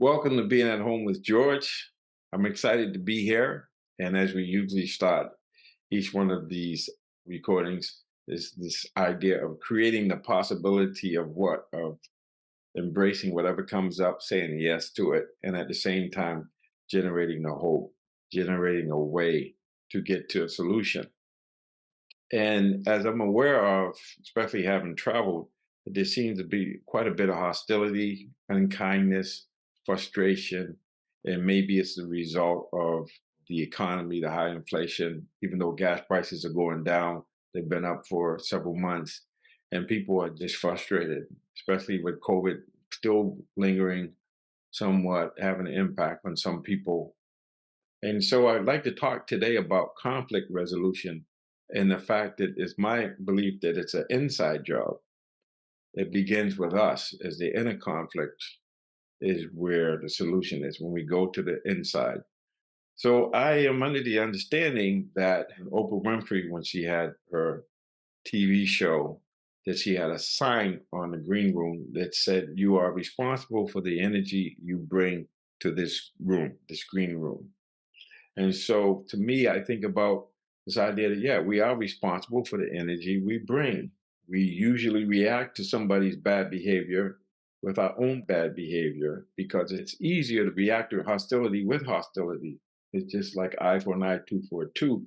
Welcome to Being at Home with George. I'm excited to be here. And as we usually start each one of these recordings, is this idea of creating the possibility of what? Of embracing whatever comes up, saying yes to it, and at the same time, generating a hope, generating a way to get to a solution. And as I'm aware of, especially having traveled, there seems to be quite a bit of hostility, unkindness, frustration, and maybe it's the result of the economy, the high inflation. Even though gas prices are going down, they've been up for several months, and people are just frustrated, especially with COVID still lingering somewhat, having an impact on some people. And so I'd like to talk today about conflict resolution and the fact that it's my belief that it's an inside job. It begins with us as the inner conflict is where the solution is when we go to the inside. So I am under the understanding that Oprah Winfrey, when she had her TV show, that she had a sign on the green room that said, "You are responsible for the energy you bring to this room, this green room." And so to me, I think about this idea that, yeah, we are responsible for the energy we bring. We usually react to somebody's bad behavior with our own bad behavior because it's easier to react to hostility with hostility. It's just like eye for an eye, tooth for a tooth.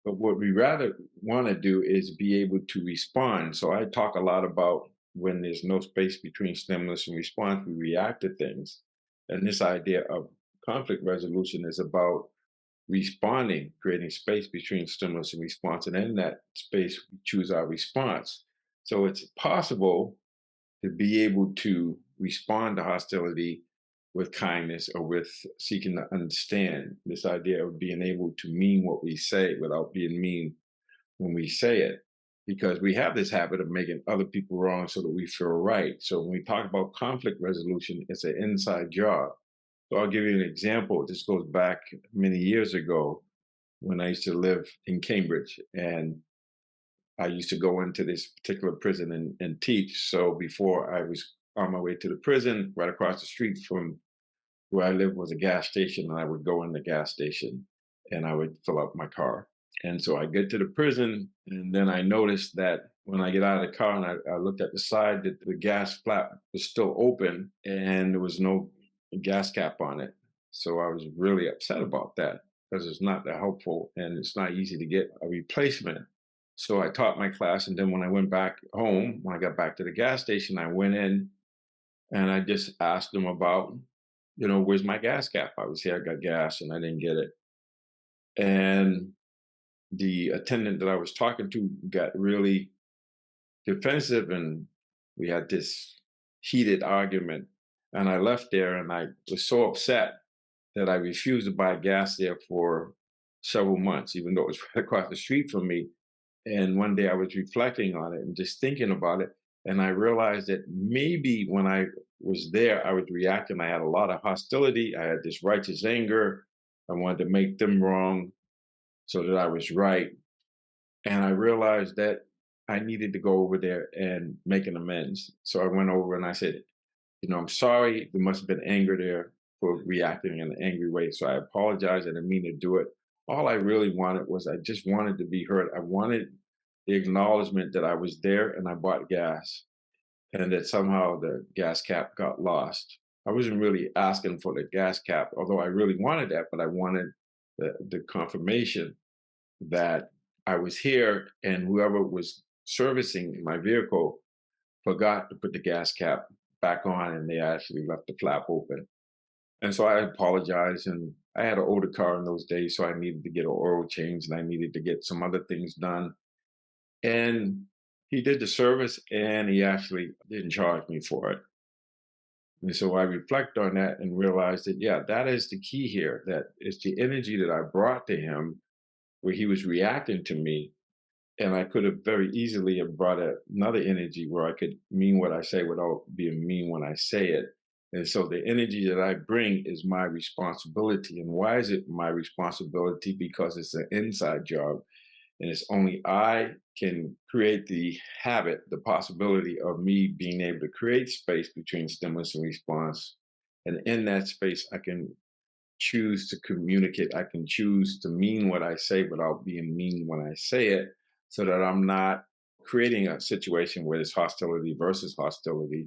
But what we rather want to do is be able to respond. So I talk a lot about when there's no space between stimulus and response, we react to things. And this idea of conflict resolution is about responding, creating space between stimulus and response. And in that space, we choose our response. So it's possible to be able to respond to hostility with kindness or with seeking to understand. This idea of being able to mean what we say without being mean when we say it. Because we have this habit of making other people wrong so that we feel right. So when we talk about conflict resolution, it's an inside job. So I'll give you an example. This goes back many years ago when I used to live in Cambridge, and I used to go into this particular prison and teach. So before I was on my way to the prison, right across the street from where I lived was a gas station, and I would go in the gas station and I would fill up my car. And so I get to the prison, and then I noticed that when I get out of the car and I looked at the side, that the gas flap was still open and there was no gas cap on it. So I was really upset about that because it's not that helpful and it's not easy to get a replacement. So I taught my class, and then when I went back home, when I got back to the gas station, I went in and I just asked them about, where's my gas cap? I was here, I got gas, and I didn't get it. And the attendant that I was talking to got really defensive, and we had this heated argument. And I left there, and I was so upset that I refused to buy gas there for several months, even though it was right across the street from me. And one day I was reflecting on it and just thinking about it. And I realized that maybe when I was there, I was reacting. I had a lot of hostility. I had this righteous anger. I wanted to make them wrong so that I was right. And I realized that I needed to go over there and make an amends. So I went over and I said, I'm sorry. There must have been anger there for reacting in an angry way. So I apologize. I didn't mean to do it. All I really wanted was I just wanted to be heard. I wanted the acknowledgement that I was there and I bought gas and that somehow the gas cap got lost. I wasn't really asking for the gas cap, although I really wanted that, but I wanted the confirmation that I was here and whoever was servicing my vehicle forgot to put the gas cap back on and they actually left the flap open. And so I apologized, and I had an older car in those days, so I needed to get an oil change and I needed to get some other things done. And he did the service and he actually didn't charge me for it. And so I reflect on that and realize that, yeah, that is the key here. That it's the energy that I brought to him where he was reacting to me. And I could have very easily have brought another energy where I could mean what I say without being mean when I say it. And so the energy that I bring is my responsibility. And why is it my responsibility? Because it's an inside job. And it's only I can create the habit, the possibility of me being able to create space between stimulus and response And in that space, I can choose to communicate. I can choose to mean what I say without being mean when I say it, so that I'm not creating a situation where it's hostility versus hostility,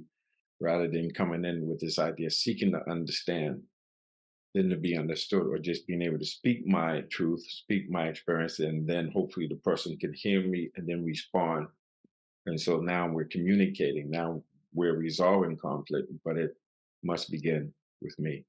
rather than coming in with this idea, seeking to understand than to be understood, or just being able to speak my truth, speak my experience, and then hopefully the person can hear me and then respond. And so now we're communicating. Now we're resolving conflict, but it must begin with me.